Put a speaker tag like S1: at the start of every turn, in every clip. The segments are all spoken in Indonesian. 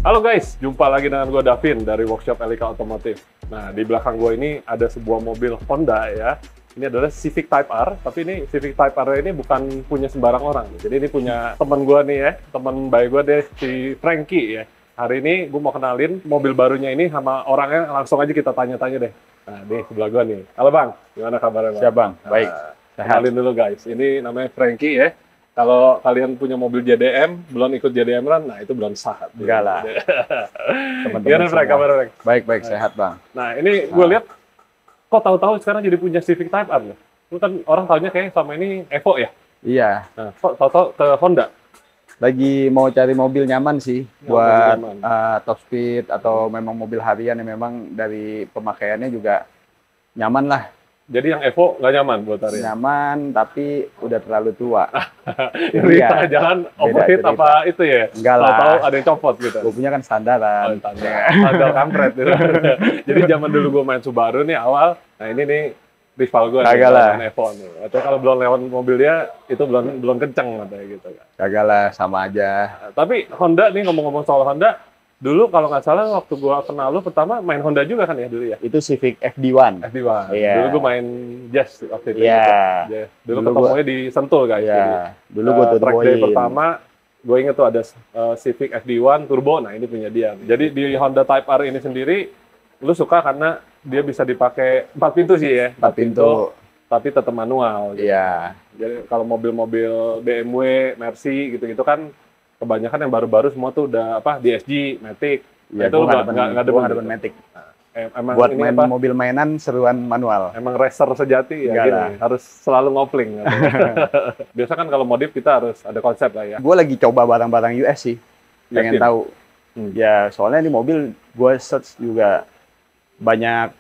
S1: Halo guys, jumpa lagi dengan gue Davin dari Workshop Elika Otomotif. Nah, di belakang gue ini ada sebuah mobil Honda ya. Ini adalah Civic Type R, tapi ini Civic Type R ini bukan punya sembarang orang. Jadi ini punya teman gue nih ya, teman baik gue deh, si Frankie ya. Hari ini gue mau kenalin mobil barunya ini sama orangnya, langsung aja kita tanya-tanya deh. Nah, nih sebelah gue nih. Halo Bang, gimana kabarnya Bang?
S2: Siap Bang, baik.
S1: Kenalin dulu guys, ini namanya Frankie ya. Kalau kalian punya mobil JDM, belum ikut JDM Run, nah itu belum sah.
S2: Enggak lah.
S1: Gimana Frank, kabar Frank?
S2: Baik, sehat Bang.
S1: Nah ini gue lihat, kok tahu-tahu sekarang jadi punya Civic Type R? Lu kan orang taunya kayak sama ini Evo ya?
S2: Iya.
S1: Nah, kok tahu-tahu ke Honda?
S2: Lagi mau cari mobil nyaman sih,
S1: Ya,
S2: buat top speed atau memang mobil harian yang memang dari pemakaiannya juga nyaman lah.
S1: Jadi yang Evo nggak nyaman buat hari?
S2: Nyaman, tapi udah terlalu tua.
S1: Cerita jalan overheat apa itu ya?
S2: Enggak lah.
S1: Tahu ada yang copot gitu.
S2: Gue punya kan standaran.
S1: Standar kampret gitu. Jadi zaman dulu gue main Subaru nih awal, nah ini nih rival gue nih, Evo nih. Atau kalau belum lewat mobilnya itu belum kenceng katanya gitu kan.
S2: Kagak lah, sama aja.
S1: Tapi Honda nih, ngomong-ngomong soal Honda, dulu kalau nggak salah waktu gua kenal lu pertama main Honda juga kan ya dulu ya?
S2: Itu Civic FD1.
S1: FD1.
S2: Iya.
S1: Dulu gua main Jazz waktu itu.
S2: Iya.
S1: Dulu ketemunya di Sentul guys.
S2: Iya. Dulu gua
S1: track
S2: turboin.
S1: day pertama, gue inget tuh ada Civic FD1 Turbo, nah ini punya dia. Jadi di Honda Type R ini sendiri, lu suka karena dia bisa dipakai 4 pintu sih ya?
S2: 4 pintu.
S1: Tapi tetap manual. Gitu.
S2: Iya.
S1: Jadi kalau mobil-mobil BMW, Mercy gitu-gitu kan, kebanyakan yang baru-baru semua tuh udah DSG, Matic.
S2: Ya,
S1: itu
S2: nggak
S1: ada
S2: Matic.
S1: Emang
S2: buat
S1: ini
S2: main mobil mainan seruan manual.
S1: Emang racer sejati ya gini, harus selalu ngopling. Biasa kan kalau modif kita harus ada konsep lah ya.
S2: Gue lagi coba barang-barang US sih, pengen tahu. Ya soalnya di mobil gue search juga banyak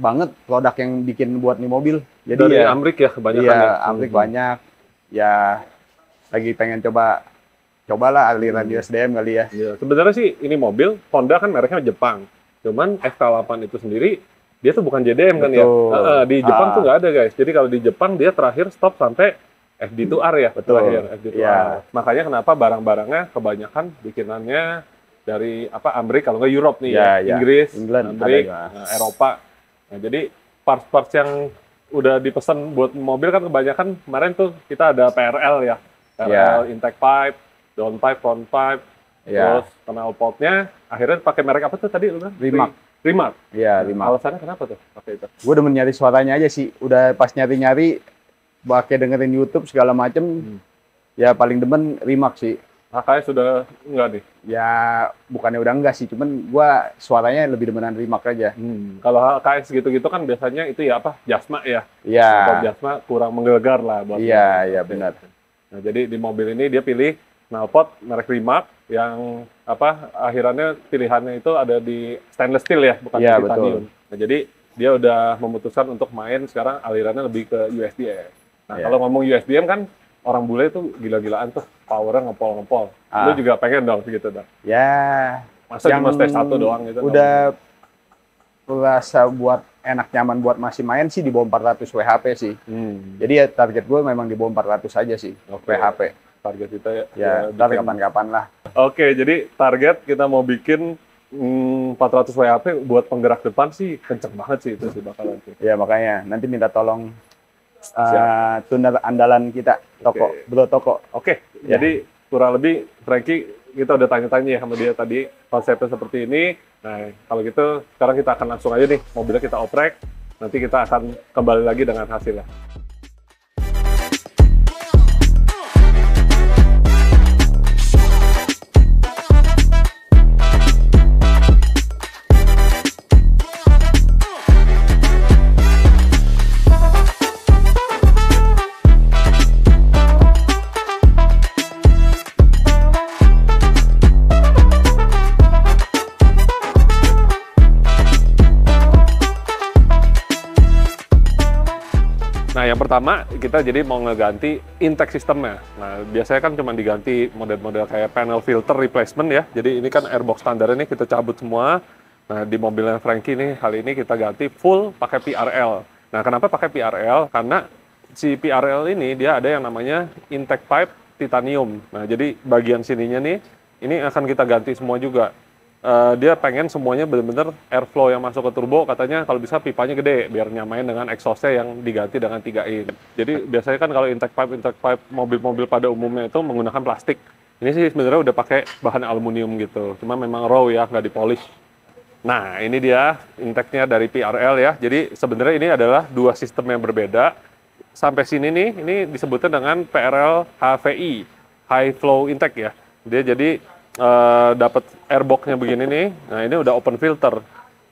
S2: banget produk yang bikin buat nih mobil. Jadi
S1: dari Amrik ya kebanyakan.
S2: Iya, Amrik banyak. Ya lagi pengen cobalah aliran USDM kali ya.
S1: Iya, sebenarnya sih ini mobil Honda kan mereknya Jepang. Cuman FK8 itu sendiri dia tuh bukan JDM kan ya. Di Jepang tuh nggak ada guys. Jadi kalau di Jepang dia terakhir stop sampai FD2R ya.
S2: Betul.
S1: Terakhir FD2R. Makanya kenapa barang-barangnya kebanyakan bikinannya dari Amrik kalau nggak Europe nih ya. Inggris, Amrik, Eropa. Nah, jadi parts-parts yang udah dipesan buat mobil kan kebanyakan kemarin tuh kita ada PRL ya. PRL intake pipe, down pipe, front pipe, terus knalpotnya akhirnya pakai merek apa tuh tadi lu bilang? Rimac.
S2: Iya, Rimac.
S1: Alasannya kenapa tuh pakai itu?
S2: Gue udah nyari suaranya aja sih. Udah pas nyari-nyari pakai dengerin YouTube segala macem, ya paling demen Rimac sih.
S1: Kakaknya sudah enggak nih?
S2: Ya bukannya udah enggak sih, cuman gue suaranya lebih demenan Rimac aja.
S1: Kalau HKS gitu-gitu kan biasanya itu ya Jasma ya?
S2: Iya.
S1: Jasma kurang menggelegar lah buat.
S2: Iya benar.
S1: Nah, jadi di mobil ini dia pilih knalpot merek Rimac yang akhirannya pilihannya itu ada di stainless steel ya, bukan titanium. Nah, jadi dia udah memutuskan untuk main sekarang alirannya lebih ke USDM. Nah, kalau ngomong USDM kan orang bule itu gila-gilaan tuh, powernya ngepol-ngepol. Lu juga pengen dong segitu dong?
S2: Ya.
S1: Masa cuma stage 1 doang gitu?
S2: Udah rasa buat enak nyaman buat masih main sih di bawah 400 WHP sih. Jadi ya target gue memang di bawah 400 aja sih WHP.
S1: Target kita
S2: ya ntar kapan-kapan lah.
S1: Oke, jadi target kita mau bikin 400 WHP buat penggerak depan sih kenceng banget sih itu sih bakalan.
S2: Ya makanya nanti minta tolong tuner andalan kita Bro Toko.
S1: Oke. Jadi kurang lebih Frankie kita udah tanya-tanya ya sama dia tadi konsepnya seperti ini. Nah, kalau gitu sekarang kita akan langsung aja nih mobilnya kita oprek. Nanti kita akan kembali lagi dengan hasilnya. Nah, yang pertama kita jadi mau ngeganti intake sistemnya. Nah, biasanya kan cuma diganti model-model kayak panel filter replacement ya. Jadi ini kan airbox standar ini kita cabut semua. Nah, di mobilnya Frankie nih kali ini kita ganti full pakai PRL. Nah, kenapa pakai PRL? Karena si PRL ini dia ada yang namanya intake pipe titanium. Nah, jadi bagian sininya nih ini akan kita ganti semua juga. dia pengen semuanya benar-benar airflow yang masuk ke turbo, katanya kalau bisa pipanya gede biar nyamain dengan exhaust-nya yang diganti dengan 3 in. Jadi biasanya kan kalau intake pipe mobil-mobil pada umumnya itu menggunakan plastik. Ini sih sebenarnya udah pakai bahan aluminium gitu, cuma memang raw ya, nggak dipolish. Nah, ini dia intake-nya dari PRL ya. Jadi sebenarnya ini adalah dua sistem yang berbeda. Sampai sini nih, ini disebutnya dengan PRL HVI, High Flow Intake ya. Dia jadi dapat airbox-nya begini nih. Nah, ini udah open filter.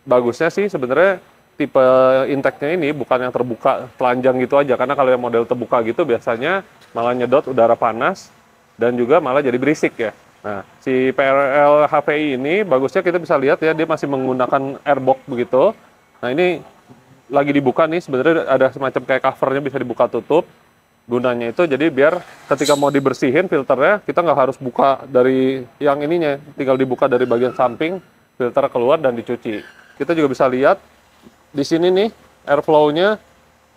S1: Bagusnya sih sebenarnya tipe intake-nya ini bukan yang terbuka telanjang gitu aja, karena kalau yang model terbuka gitu biasanya malah nyedot udara panas dan juga malah jadi berisik ya. Nah, si PRL HVI ini bagusnya kita bisa lihat ya, dia masih menggunakan airbox begitu. Nah, ini lagi dibuka nih, sebenarnya ada semacam kayak covernya bisa dibuka tutup. Gunanya itu jadi biar ketika mau dibersihin filternya, kita nggak harus buka dari yang ininya, tinggal dibuka dari bagian samping, filter keluar dan dicuci. Kita juga bisa lihat di sini nih, airflow-nya,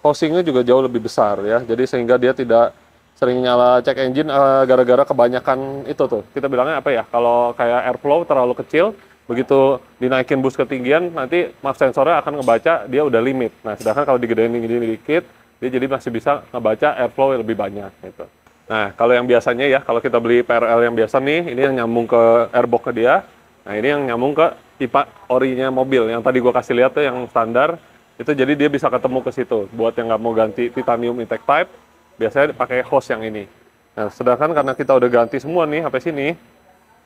S1: housing-nya juga jauh lebih besar ya, jadi sehingga dia tidak sering nyala check engine gara-gara kebanyakan itu tuh. Kita bilangnya apa ya, kalau kayak airflow terlalu kecil, begitu dinaikin bus ketinggian, nanti map sensornya akan ngebaca dia udah limit. Nah, sedangkan kalau digedein dikit, dia jadi masih bisa ngebaca airflow yang lebih banyak gitu. Nah, kalau yang biasanya ya, kalau kita beli PRL yang biasa nih, ini yang nyambung ke airbox ke dia. Nah, ini yang nyambung ke pipa orinya mobil. Yang tadi gua kasih lihat tuh yang standar, itu jadi dia bisa ketemu ke situ. Buat yang nggak mau ganti titanium intake pipe, biasanya pakai hose yang ini. Nah, sedangkan karena kita udah ganti semua nih sampai sini,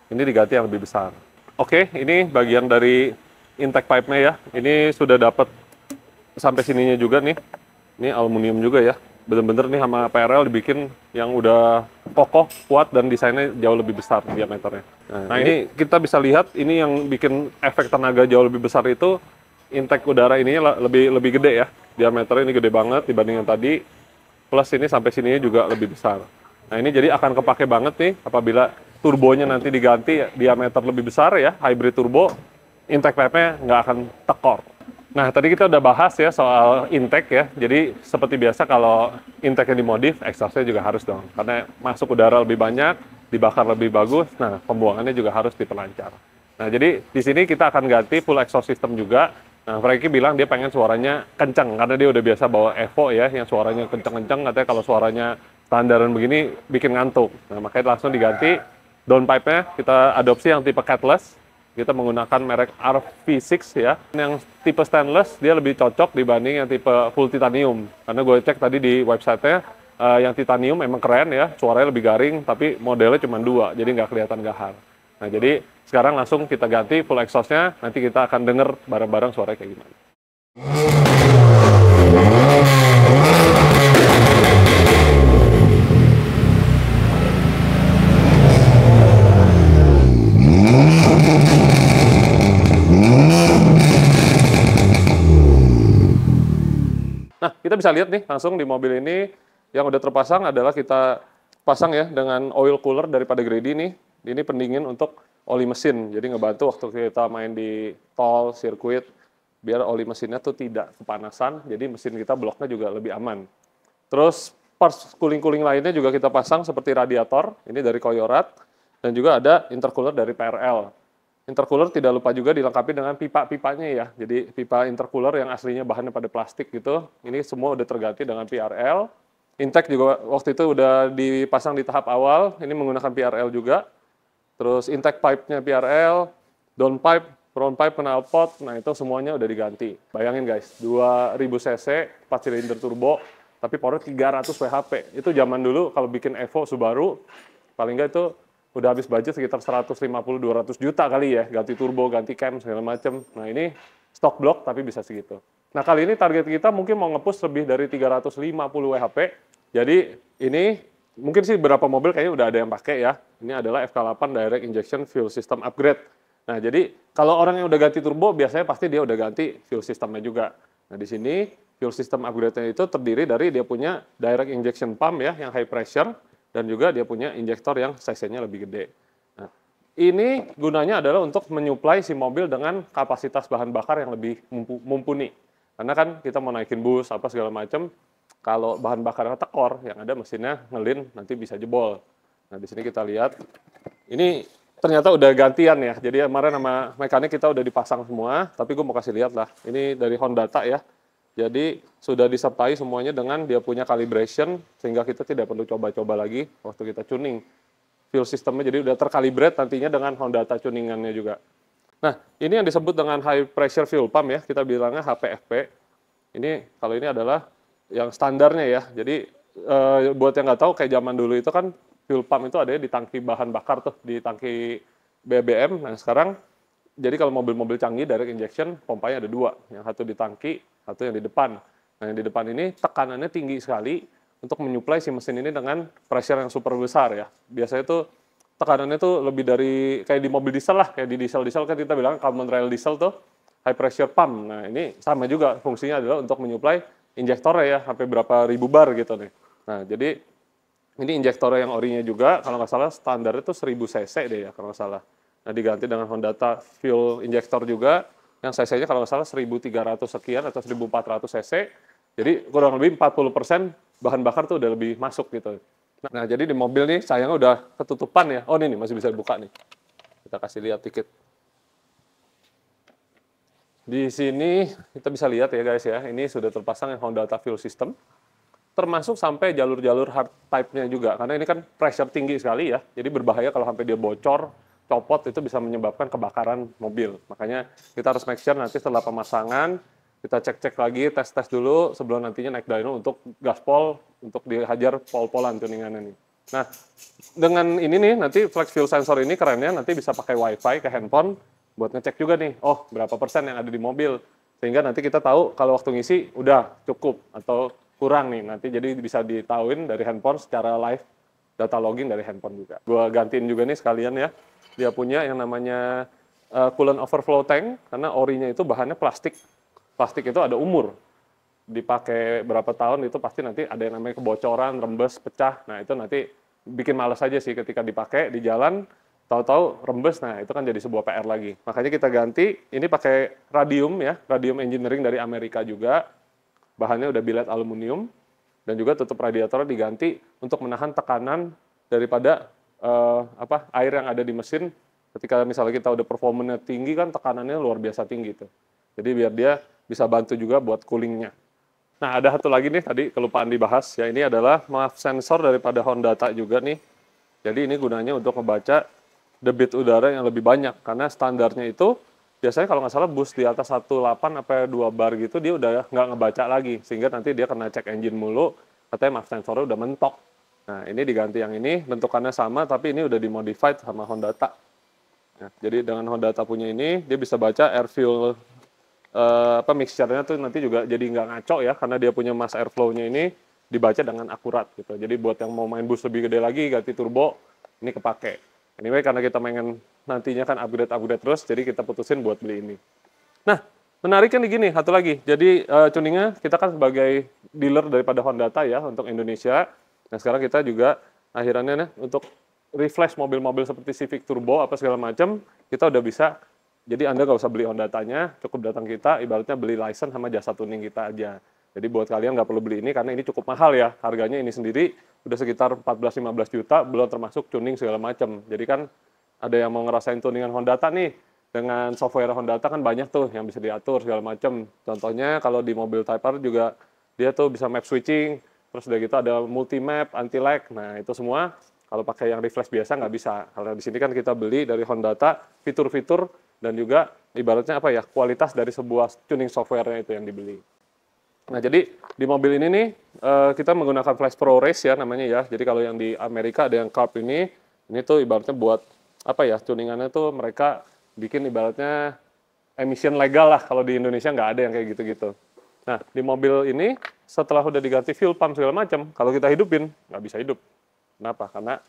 S1: ini diganti yang lebih besar. Oke, ini bagian dari intake pipe-nya ya. Ini sudah dapat sampai sininya juga nih. Ini aluminium juga ya. Bener-bener nih sama PRL dibikin yang udah kokoh, kuat, dan desainnya jauh lebih besar diameternya. Nah, ini kita bisa lihat, ini yang bikin efek tenaga jauh lebih besar itu, intake udara ini lebih gede ya. Diameternya ini gede banget dibanding yang tadi. Plus ini sampai sininya juga lebih besar. Nah, ini jadi akan kepake banget nih apabila turbonya nanti diganti diameter lebih besar ya, hybrid turbo, intake pipe-nya nggak akan tekor. Nah, tadi kita udah bahas ya soal intake ya. Jadi seperti biasa kalau intake-nya dimodif, exhaust-nya juga harus dong. Karena masuk udara lebih banyak, dibakar lebih bagus, nah pembuangannya juga harus diperlancar. Nah, jadi di sini kita akan ganti full exhaust system juga. Nah, Franky bilang dia pengen suaranya kencang, karena dia udah biasa bawa Evo ya, yang suaranya kencang-kencang, katanya kalau suaranya standaran begini bikin ngantuk. Nah, makanya langsung diganti downpipe-nya, kita adopsi yang tipe catless. Kita menggunakan merek RV6 ya. Yang tipe stainless dia lebih cocok dibanding yang tipe full titanium. Karena gue cek tadi di website-nya, yang titanium memang keren ya, suaranya lebih garing, tapi modelnya cuma 2, jadi nggak kelihatan gahar. Nah, jadi sekarang langsung kita ganti full exhaust-nya, nanti kita akan denger bareng-bareng suaranya kayak gimana. Nah, kita bisa lihat nih langsung di mobil ini yang udah terpasang adalah kita pasang ya dengan oil cooler daripada Grady nih. Ini pendingin untuk oli mesin. Jadi ngebantu waktu kita main di tol, sirkuit, biar oli mesinnya tuh tidak kepanasan. Jadi mesin kita bloknya juga lebih aman. Terus parts cooling-cooling lainnya juga kita pasang seperti radiator. Ini dari Koyorat. Dan juga ada intercooler dari PRL. Intercooler tidak lupa juga dilengkapi dengan pipa-pipanya ya. Jadi pipa intercooler yang aslinya bahannya pada plastik gitu. Ini semua udah terganti dengan PRL. Intake juga waktu itu udah dipasang di tahap awal. Ini menggunakan PRL juga. Terus intake pipe-nya PRL, downpipe, frontpipe, knalpot. Nah, itu semuanya udah diganti. Bayangin guys, 2000 cc, 4 silinder turbo, tapi powernya 300 WHP. Itu zaman dulu kalau bikin Evo Subaru, paling nggak itu udah habis budget sekitar 150-200 juta kali ya, ganti turbo, ganti cam, segala macem. Nah, ini stock block tapi bisa segitu. Nah, kali ini target kita mungkin mau nge-push lebih dari 350 WHP. Jadi ini mungkin sih beberapa mobil kayaknya udah ada yang pakai ya. Ini adalah FK8 Direct Injection Fuel System Upgrade. Nah, jadi kalau orang yang udah ganti turbo biasanya pasti dia udah ganti fuel systemnya juga. Nah, di sini fuel system upgrade-nya itu terdiri dari dia punya direct injection pump ya yang high pressure, dan juga dia punya injektor yang size-nya lebih gede. Nah, ini gunanya adalah untuk menyuplai si mobil dengan kapasitas bahan bakar yang lebih mumpuni. Karena kan kita mau naikin bus, apa segala macam, kalau bahan bakarnya tekor, yang ada mesinnya ngelin, nanti bisa jebol. Nah, di sini kita lihat, ini ternyata udah gantian ya. Jadi kemarin sama mekanik kita udah dipasang semua, tapi gue mau kasih lihat lah. Ini dari Hondata ya. Jadi sudah disertai semuanya dengan dia punya calibration, sehingga kita tidak perlu coba-coba lagi waktu kita tuning. Fuel systemnya jadi udah terkalibrate nantinya dengan Hondata tuningannya juga. Nah, ini yang disebut dengan high pressure fuel pump ya, kita bilangnya HPFP. Ini kalau ini adalah yang standarnya ya. Jadi buat yang nggak tahu, kayak zaman dulu itu kan fuel pump itu ada di tangki bahan bakar tuh, di tangki BBM. Nah sekarang, jadi kalau mobil-mobil canggih direct injection, pompanya ada dua, yang satu di tangki, satu yang di depan. Nah yang di depan ini tekanannya tinggi sekali untuk menyuplai si mesin ini dengan pressure yang super besar ya. Biasanya tuh tekanannya tuh lebih dari kayak di mobil diesel lah, kayak di diesel kan kita bilang common rail diesel tuh high pressure pump. Nah ini sama juga, fungsinya adalah untuk menyuplai injektornya ya, sampai berapa ribu bar gitu nih. Nah jadi ini injektornya yang orinya juga, kalau nggak salah standar itu 1000 cc deh ya kalau nggak salah. Nah diganti dengan Hondata fuel injector juga, yang cc-nya kalau nggak salah 1300 sekian atau 1400 cc. Jadi kurang lebih 40% bahan bakar tuh udah lebih masuk gitu. Nah jadi di mobil nih sayangnya udah ketutupan ya. Oh ini nih masih bisa dibuka nih. Kita kasih lihat dikit. Di sini kita bisa lihat ya guys ya, ini sudah terpasang yang Hondata fuel system. Termasuk sampai jalur-jalur hard type-nya juga, karena ini kan pressure tinggi sekali ya, jadi berbahaya kalau sampai dia bocor, copot, itu bisa menyebabkan kebakaran mobil. Makanya kita harus make sure nanti setelah pemasangan, kita cek-cek lagi, tes-tes dulu sebelum nantinya naik dyno untuk gaspol, untuk dihajar pol-polan tuningannya nih. Nah, dengan ini nih, nanti flex fuel sensor ini kerennya nanti bisa pakai wifi ke handphone, buat ngecek juga nih, oh berapa persen yang ada di mobil. Sehingga nanti kita tahu kalau waktu ngisi udah cukup atau kurang nih, nanti jadi bisa ditahuin dari handphone secara live, data login dari handphone juga. Gua gantiin juga nih sekalian ya, dia punya yang namanya coolant overflow tank, karena orinya itu bahannya plastik. Plastik itu ada umur, dipakai berapa tahun itu pasti nanti ada yang namanya kebocoran, rembes, pecah. Nah itu nanti bikin males aja sih ketika dipakai di jalan, tahu-tahu rembes, nah itu kan jadi sebuah PR lagi. Makanya kita ganti, ini pakai radium ya, radium engineering dari Amerika juga, bahannya udah billet aluminium, dan juga tutup radiatornya diganti untuk menahan tekanan daripada air yang ada di mesin. Ketika misalnya kita udah performanya tinggi kan tekanannya luar biasa tinggi tuh. Jadi biar dia bisa bantu juga buat coolingnya. Nah ada satu lagi nih tadi kelupaan dibahas ya, ini adalah MAF sensor daripada Hondata juga nih. Jadi ini gunanya untuk membaca debit udara yang lebih banyak, karena standarnya itu biasanya kalau nggak salah bus di atas 18 sampai 2 bar gitu dia udah nggak ngebaca lagi, sehingga nanti dia kena cek engine mulu, katanya MAF sensornya udah mentok. Nah ini diganti yang ini, bentukannya sama tapi ini udah dimodified sama Hondata. Nah, jadi dengan Hondata punya ini dia bisa baca air fuel mixture-nya tuh nanti juga jadi nggak ngaco ya, karena dia punya mass airflow-nya ini dibaca dengan akurat gitu. Jadi buat yang mau main bus lebih gede lagi ganti turbo ini kepake. Anyway karena kita pengen nantinya kan upgrade terus, jadi kita putusin buat beli ini. Nah menariknya nih gini, satu lagi. Jadi tuningnya kita kan sebagai dealer daripada Hondata ya untuk Indonesia. Nah sekarang kita juga akhirnya untuk refresh mobil-mobil seperti Civic Turbo apa segala macam, kita udah bisa. Jadi Anda nggak usah beli Hondatanya, cukup datang kita, ibaratnya beli license sama jasa tuning kita aja. Jadi buat kalian nggak perlu beli ini karena ini cukup mahal ya, harganya ini sendiri udah sekitar 14-15 juta, belum termasuk tuning segala macam. Jadi kan ada yang mau ngerasain tuningan Hondata nih, dengan software Hondata kan banyak tuh yang bisa diatur segala macam. Contohnya kalau di mobil Type R juga dia tuh bisa map switching, terus udah gitu ada multi map, anti lag. Nah itu semua kalau pakai yang refresh biasa nggak bisa. Karena di sini kan kita beli dari Hondata fitur-fitur dan juga ibaratnya apa ya, kualitas dari sebuah tuning software-nya itu yang dibeli. Nah jadi di mobil ini nih kita menggunakan Flash Pro Race ya namanya ya. Jadi kalau yang di Amerika ada yang Carb ini tuh ibaratnya buat apa ya, tuningannya tuh mereka bikin ibaratnya emission legal lah, kalau di Indonesia nggak ada yang kayak gitu-gitu. Nah di mobil ini setelah udah diganti fuel pump segala macam, kalau kita hidupin nggak bisa hidup. Kenapa? Karena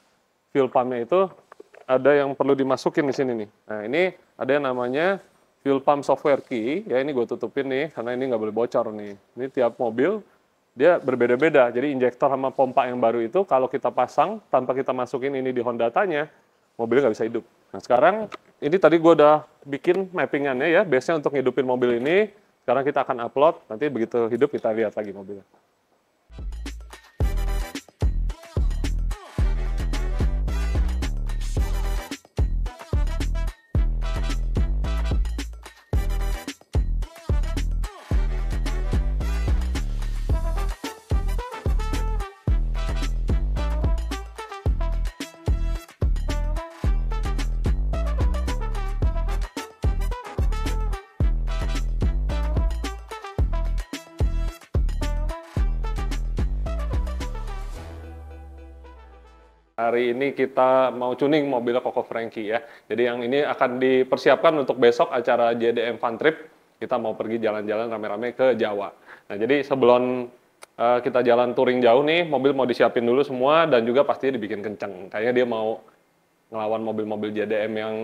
S1: fuel pumpnya itu ada yang perlu dimasukin di sini nih. Nah ini ada yang namanya fuel pump software key, ya ini gue tutupin nih, karena ini nggak boleh bocor nih. Ini tiap mobil, dia berbeda-beda. Jadi injektor sama pompa yang baru itu, kalau kita pasang, tanpa kita masukin ini di Hondatanya, mobilnya nggak bisa hidup. Nah sekarang, ini tadi gue udah bikin mappingannya ya, biasanya untuk ngidupin mobil ini, sekarang kita akan upload, nanti begitu hidup kita lihat lagi mobilnya. hari ini kita mau tuning mobil Koko Franky ya. Jadi yang ini akan dipersiapkan untuk besok acara JDM Fun Trip. Kita mau pergi jalan-jalan rame-rame ke Jawa. Nah, jadi sebelum kita jalan touring jauh nih, mobil mau disiapin dulu semua dan juga pastinya dibikin kenceng. Kayaknya dia mau ngelawan mobil-mobil JDM yang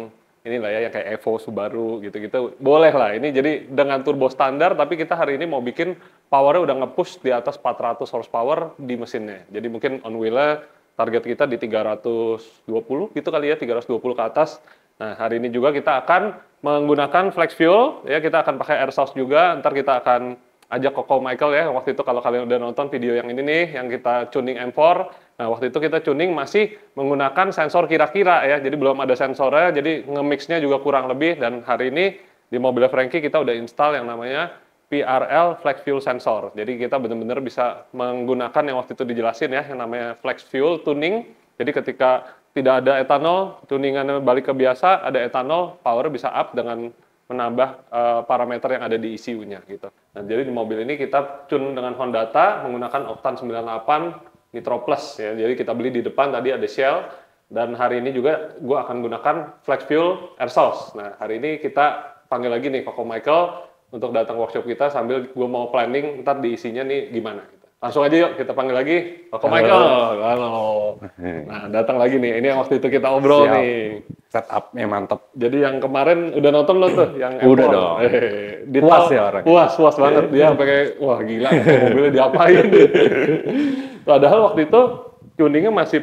S1: inilah ya, yang kayak Evo, Subaru gitu-gitu. Boleh lah, ini jadi dengan turbo standar, tapi kita hari ini mau bikin powernya udah nge-push di atas 400 horsepower di mesinnya. Jadi mungkin on wheel-nya target kita di 320 gitu kali ya, 320 ke atas. Nah, hari ini juga kita akan menggunakan flex fuel, ya kita akan pakai air exhaust juga, ntar kita akan ajak Koko Michael ya, waktu itu kalau kalian udah nonton video yang ini nih, yang kita tuning M4, nah waktu itu kita tuning masih menggunakan sensor kira-kira ya, jadi belum ada sensornya, jadi nge-mixnya juga kurang lebih, dan hari ini di mobil Franky kita udah install yang namanya PRL Flex Fuel Sensor, jadi kita benar-benar bisa menggunakan yang waktu itu dijelasin ya, yang namanya Flex Fuel Tuning, jadi ketika tidak ada etanol, tuningannya balik ke biasa, ada etanol, power bisa up dengan menambah parameter yang ada di ECU-nya gitu. Nah, jadi di mobil ini kita tune dengan Hondata menggunakan Oktan 98 Nitro Plus ya. Jadi kita beli di depan tadi ada Shell, dan hari ini juga gue akan gunakan Flex Fuel Air Source. Nah, hari ini kita panggil lagi nih Koko Michael untuk datang workshop kita sambil gue mau planning ntar diisinya nih gimana gitu. Langsung aja yuk kita panggil lagi Koko Michael. Halo. Nah, datang lagi nih. Ini yang waktu itu kita obrol nih.
S2: Setupnya mantep.
S1: Jadi yang kemarin udah nonton lo tuh, yang
S2: udah dong.
S1: Puas ya orang. Puas banget dia pakai, wah gila, mobilnya diapain. Padahal waktu itu tuningnya masih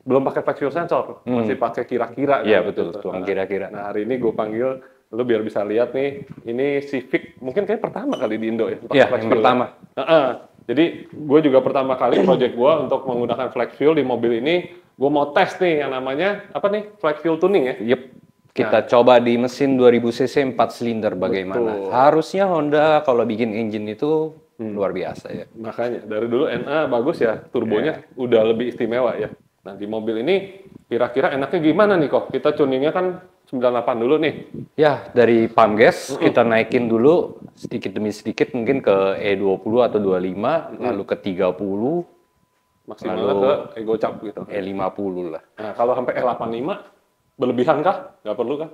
S1: belum pakai flex fuel sensor, masih pakai kira-kira.
S2: Iya betul, tuang kira-kira.
S1: Nah hari ini gue panggil lo biar bisa lihat nih, ini Civic mungkin kayak pertama kali di Indo ya.
S2: Iya, yang pertama.
S1: Jadi gue juga pertama kali project gue untuk menggunakan flex fuel di mobil ini, gue mau tes nih yang namanya apa nih, flex fuel tuning ya.
S2: Yep. Kita coba di mesin 2000 cc 4 silinder bagaimana. Betul. Harusnya Honda kalau bikin engine itu luar biasa ya.
S1: Makanya dari dulu NA bagus ya, turbonya udah lebih istimewa ya. Nah di mobil ini kira-kira enaknya gimana nih kok? Kita tuningnya kan 98 dulu nih.
S2: Ya, dari pump gas kita naikin dulu sedikit demi sedikit mungkin ke E20 atau 25, lalu ke 30,
S1: maksimalnya ke Ego Cap gitu.
S2: E50 lah.
S1: Nah, kalau sampai E85 berlebihan kah? Nggak perlu kah?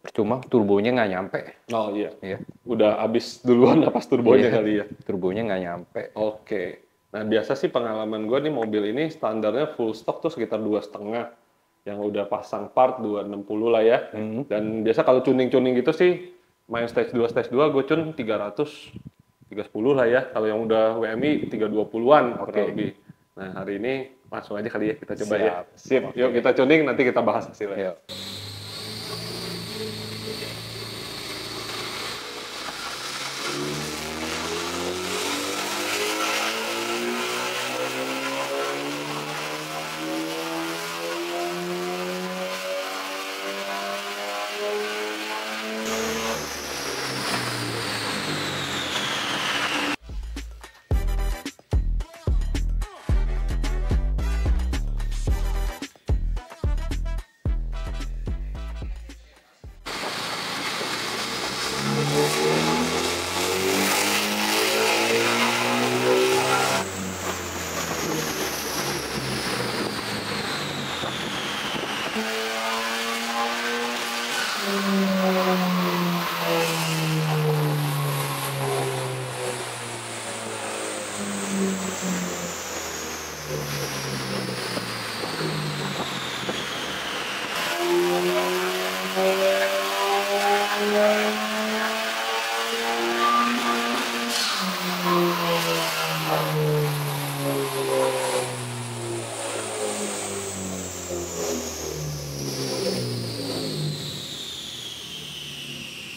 S2: Percuma, turbonya nggak nyampe.
S1: Oh iya. Udah habis duluan pas turbonya kali ya.
S2: Turbonya nggak nyampe.
S1: Oke. Nah, biasa sih pengalaman gue nih mobil ini standarnya full stock tuh sekitar 2,5. Yang udah pasang part 260 lah ya. Dan biasa kalau tuning-tuning gitu sih main stage 2 gue tune 310 lah ya. Kalau yang udah WMI 320-an kurang lebih. Nah, hari ini langsung aja kali ya kita coba ya. Sip. Yuk kita tuning, nanti kita bahas hasilnya. Yuk.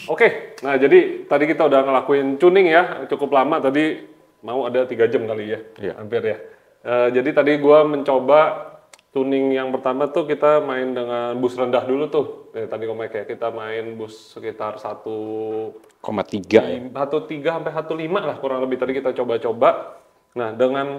S1: Oke, nah jadi tadi kita udah ngelakuin tuning ya, cukup lama tadi, mau ada 3 jam kali ya, hampir ya. Jadi tadi gua mencoba tuning yang pertama tuh kita main dengan bus rendah dulu tuh. Tadi Om Mike ya, kita main bus sekitar 1,3 sampai 1,5 lah kurang lebih tadi kita coba-coba. Nah, dengan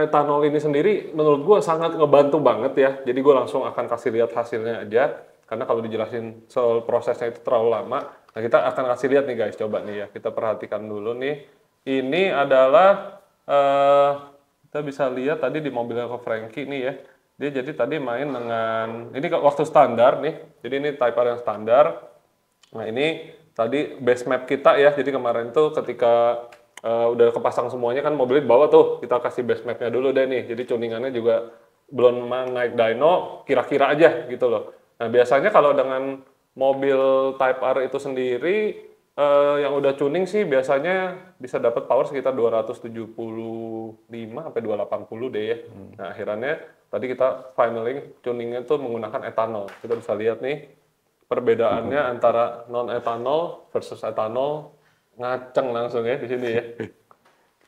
S1: etanol ini sendiri menurut gua sangat ngebantu banget ya. Jadi gua langsung akan kasih lihat hasilnya aja. Karena kalau dijelasin soal prosesnya itu terlalu lama. Nah, kita akan kasih lihat nih guys, coba nih ya. Kita perhatikan dulu nih. Ini adalah kita bisa lihat tadi di mobilnya Ko Franky nih ya. Dia jadi tadi main dengan, ini waktu standar nih, jadi ini Type R yang standar. Nah ini tadi base map kita ya, jadi kemarin tuh ketika udah kepasang semuanya kan mobilnya di bawah tuh, kita kasih base mapnya dulu deh nih, jadi tuningannya juga belum naik dyno, kira-kira aja gitu loh. Nah biasanya kalau dengan mobil Type R itu sendiri, yang udah tuning sih biasanya bisa dapat power sekitar 275 sampai 280 deh ya. Nah akhirnya tadi kita finaling tuningnya tuh menggunakan etanol. Kita bisa lihat nih perbedaannya antara non-etanol versus etanol, ngaceng langsung ya di sini ya.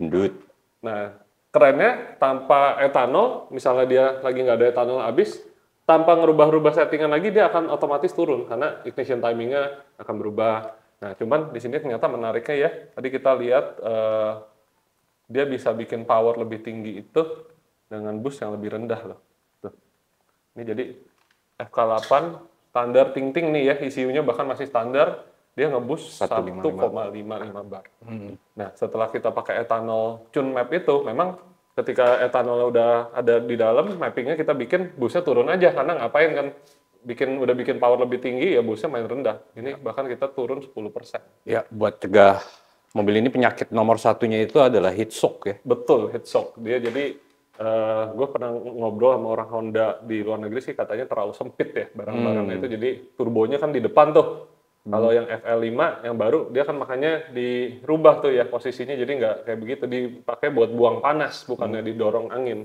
S3: Gendut.
S1: Nah kerennya tanpa etanol, misalnya dia lagi nggak ada etanol habis, tanpa ngerubah-rubah settingan lagi dia akan otomatis turun karena ignition timingnya akan berubah. Nah, cuman di sini ternyata menariknya ya. Tadi kita lihat dia bisa bikin power lebih tinggi itu dengan boost yang lebih rendah loh. Tuh. Ini jadi FK8 standar ting-ting nih ya, ECU-nya bahkan masih standar, dia nge-boost 1,55 bar. Nah, setelah kita pakai ethanol tune map itu, memang ketika etanol udah ada di dalam, mappingnya kita bikin boostnya turun aja, karena ngapain kan? Udah bikin power lebih tinggi ya boostnya main rendah. Ini bahkan kita turun 10%.
S3: Ya, buat cegah mobil ini penyakit nomor satunya itu adalah heat shock ya.
S1: Betul, heat shock. Dia jadi gue pernah ngobrol sama orang Honda di luar negeri sih katanya terlalu sempit ya barang-barangnya itu. Jadi turbonya kan di depan tuh. Kalau yang FL5 yang baru dia kan makanya dirubah tuh ya posisinya, jadi nggak kayak begitu, dipakai buat buang panas bukannya didorong angin.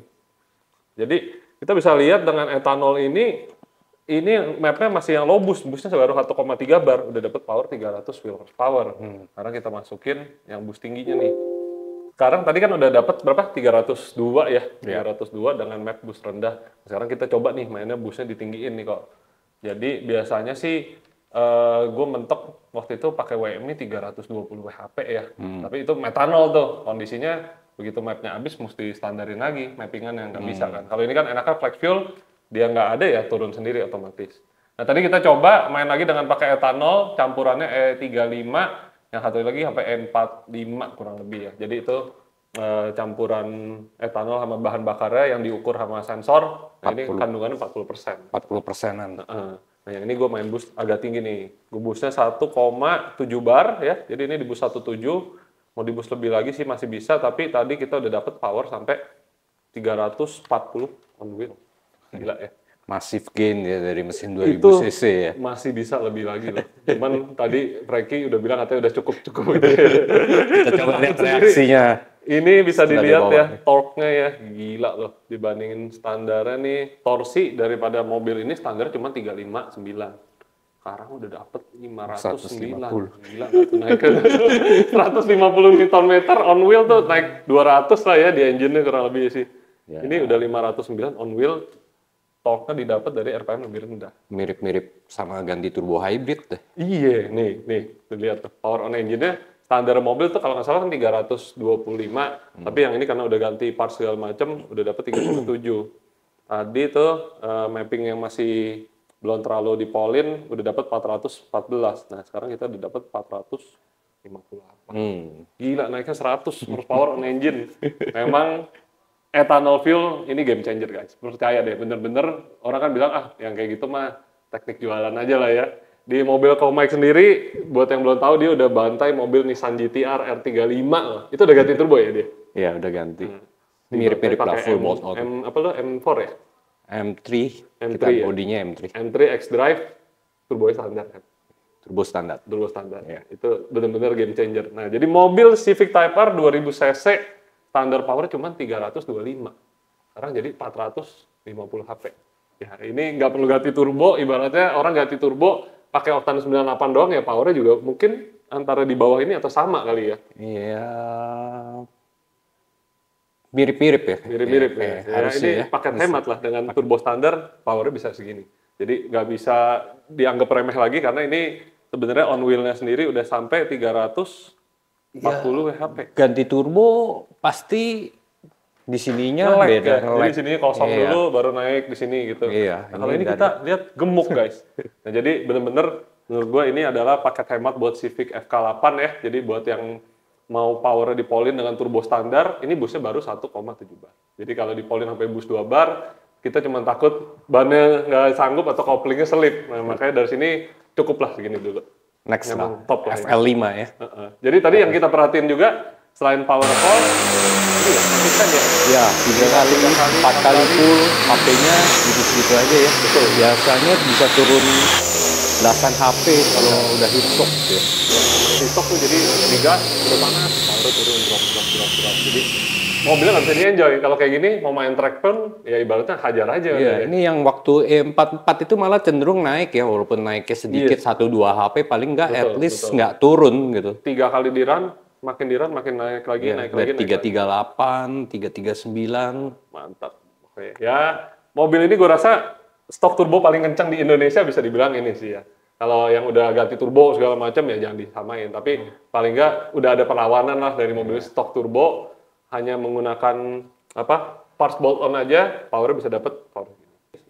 S1: Jadi kita bisa lihat dengan etanol ini mapnya masih yang low boost, boostnya baru 1,3 bar, udah dapat power 300 wheel horsepower. Sekarang kita masukin yang boost tingginya nih. Sekarang tadi kan udah dapat berapa? 302 ya, 302 dengan map boost rendah. Sekarang kita coba nih mainnya boostnya ditinggiin nih kok. Jadi biasanya sih gue mentok waktu itu pakai WMI 320 WHP ya. Tapi itu metanol tuh, kondisinya begitu mapnya habis mesti standarin lagi, mappingan yang nggak bisa kan. Kalau ini kan enaknya flex fuel, dia nggak ada ya turun sendiri otomatis. Nah tadi kita coba main lagi dengan pakai etanol, campurannya E35, yang satu lagi sampai E45 kurang lebih ya. Jadi itu campuran etanol sama bahan bakarnya yang diukur sama sensor, nah ini kandungannya 40%.
S3: 40%-an.
S1: Nah yang ini gue main boost agak tinggi nih, gue boostnya 1,7 bar ya, jadi ini di boost 1,7, mau di boost lebih lagi sih masih bisa, tapi tadi kita udah dapet power sampai 340 on wheel. Gila ya.
S3: Masif gain ya dari mesin 2000
S1: itu
S3: cc ya.
S1: Masih bisa lebih lagi loh. Cuman tadi Franky udah bilang katanya udah cukup.
S3: Kita coba lihat reaksinya.
S1: Ini bisa dilihat ya, torque-nya ya. Gila loh. Dibandingin standarnya nih, torsi daripada mobil ini standar cuma 359. Sekarang udah dapet 509. Gila nggak tuh naik ke 150 Nm on wheel tuh naik 200 lah ya di engine-nya kurang lebih sih. Ya. Ini udah 509 on wheel. Torque-nya didapat dari RPM lebih rendah.
S3: Mirip-mirip sama ganti turbo hybrid deh.
S1: Iya, nih, lihat tuh. Power on engine-nya, standar mobil tuh kalau nggak salah kan 325, tapi yang ini karena udah ganti parts segala macam, udah dapat 37. Tadi tuh mapping yang masih belum terlalu dipolin, udah dapat 414. Nah, sekarang kita udah dapat 458. Gila, naiknya 100 horsepower on engine. Memang ethanol fuel ini game changer guys, percaya deh, bener-bener orang kan bilang yang kayak gitu mah teknik jualan aja lah ya. Di mobil Komike sendiri, buat yang belum tahu dia udah bantai mobil Nissan GT-R R35 loh. Itu udah ganti turbo ya dia?
S3: Iya udah ganti. Mirip-mirip lah full bolt auto.
S1: M4 ya?
S3: M3 kita
S1: ya?
S3: bodinya M3.
S1: M3 X-Drive turbonya standar kan?
S3: Turbo standar.
S1: Ya. Itu bener-bener game changer. Nah jadi mobil Civic Type R 2000 cc standar power cuma 325. Sekarang jadi 450 HP. Ya, ini nggak perlu ganti turbo, ibaratnya orang ganti turbo pakai oktan 98 doang ya powernya juga mungkin antara di bawah ini atau sama kali ya.
S3: Iya. Mirip-mirip ya.
S1: Mirip-mirip ya. Ini ya, paket hemat lah dengan turbo standar powernya bisa segini. Jadi nggak bisa dianggap remeh lagi karena ini sebenarnya on wheel-nya sendiri udah sampai 340 WHP.
S3: Ganti turbo pasti di sininya beda.
S1: Ya. Jadi sininya kosong dulu baru naik di sini gitu. Nah, kalau ini kita lihat gemuk guys. Nah, jadi bener-bener menurut gue ini adalah paket hemat buat Civic FK8 ya. Jadi buat yang mau power di Polin dengan turbo standar, ini busnya baru 1,7 bar. Jadi kalau di Polin sampai bus 2 bar, kita cuma takut bannya nggak sanggup atau koplingnya selip. Nah, makanya dari sini cukuplah segini dulu.
S3: Next lah,
S1: top lah
S3: FL5 ya.
S1: Jadi tadi yang kita perhatiin juga, selain power call, ini ya, konsisten ya?
S3: Ya, 3 kali, 4 kali full, HP-nya gitu-gitu aja ya.
S1: Betul.
S3: Biasanya bisa turun belasan HP kalau udah heatshock ya.
S1: Heatshock tuh jadi digas, udah panas, power turun, drop. Jadi mobilnya nggak bisa di-enjoy. Kalau kayak gini, mau main track pun, ya ibaratnya hajar aja.
S3: Iya, ini yang waktu E44 itu malah cenderung naik ya, walaupun naiknya sedikit, 1-2 HP, paling nggak at least nggak turun gitu.
S1: 3 kali di run, makin naik lagi,
S3: ya, naik lagi. 338, 339.
S1: Mantap. Oke, ya mobil ini gue rasa stok turbo paling kencang di Indonesia bisa dibilang ini sih ya. Kalau yang udah ganti turbo segala macam ya jangan disamain, tapi paling nggak udah ada perlawanan lah dari mobil stok turbo, hanya menggunakan parts bolt on aja, power bisa dapat power.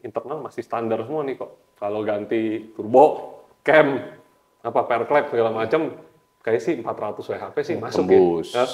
S1: Internal masih standar semua nih kok. Kalau ganti turbo, cam, perclap segala macam, kayak sih 400 WHP sih masuk ya.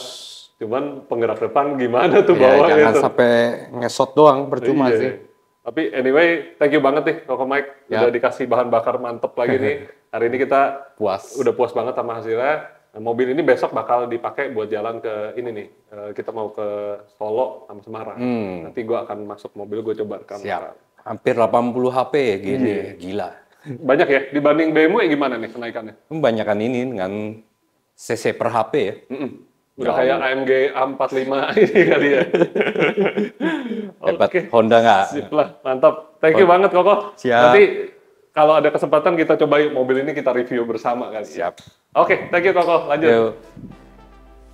S1: Cuman penggerak depan gimana tuh bawahnya?
S3: Jangan sampai ngesot doang, percuma sih.
S1: Tapi anyway, thank you banget nih Koko Mike, udah dikasih bahan bakar mantep lagi nih. Hari ini kita udah puas banget sama hasilnya. Nah, mobil ini besok bakal dipakai buat jalan ke ini nih. Kita mau ke Solo sama Semarang. Nanti gue akan masuk mobil, gue coba rekam.
S3: Siap. Hampir 80 HP ya gini, gila.
S1: Banyak ya, dibanding BMW gimana nih kenaikannya?
S3: Banyakan ini dengan CC per HP ya.
S1: Udah kayak AMG A45 ini kali ya.
S3: Hebat, Honda nggak?
S1: Sip lah, mantap. Thank you banget Koko.
S3: Siap.
S1: Nanti kalau ada kesempatan kita coba mobil ini kita review bersama kali.
S3: Siap.
S1: Oke, thank you Koko. Lanjut.
S3: Yo.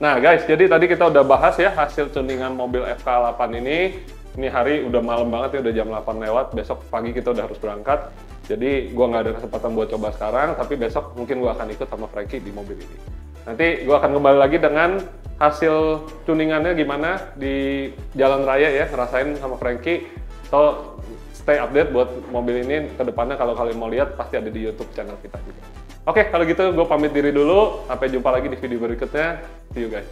S1: Nah guys, jadi tadi kita udah bahas ya hasil tuningan mobil FK8 ini. Ini hari udah malam banget ya, udah jam 8 lewat. Besok pagi kita udah harus berangkat. Jadi gua nggak ada kesempatan buat coba sekarang, tapi besok mungkin gua akan ikut sama Frankie di mobil ini. Nanti gue akan kembali lagi dengan hasil tuningannya gimana di jalan raya ya, ngerasain sama Frankie. So, stay update buat mobil ini ke depannya, kalau kalian mau lihat pasti ada di YouTube channel kita juga. Oke, kalau gitu gue pamit diri dulu. Sampai jumpa lagi di video berikutnya. See you guys.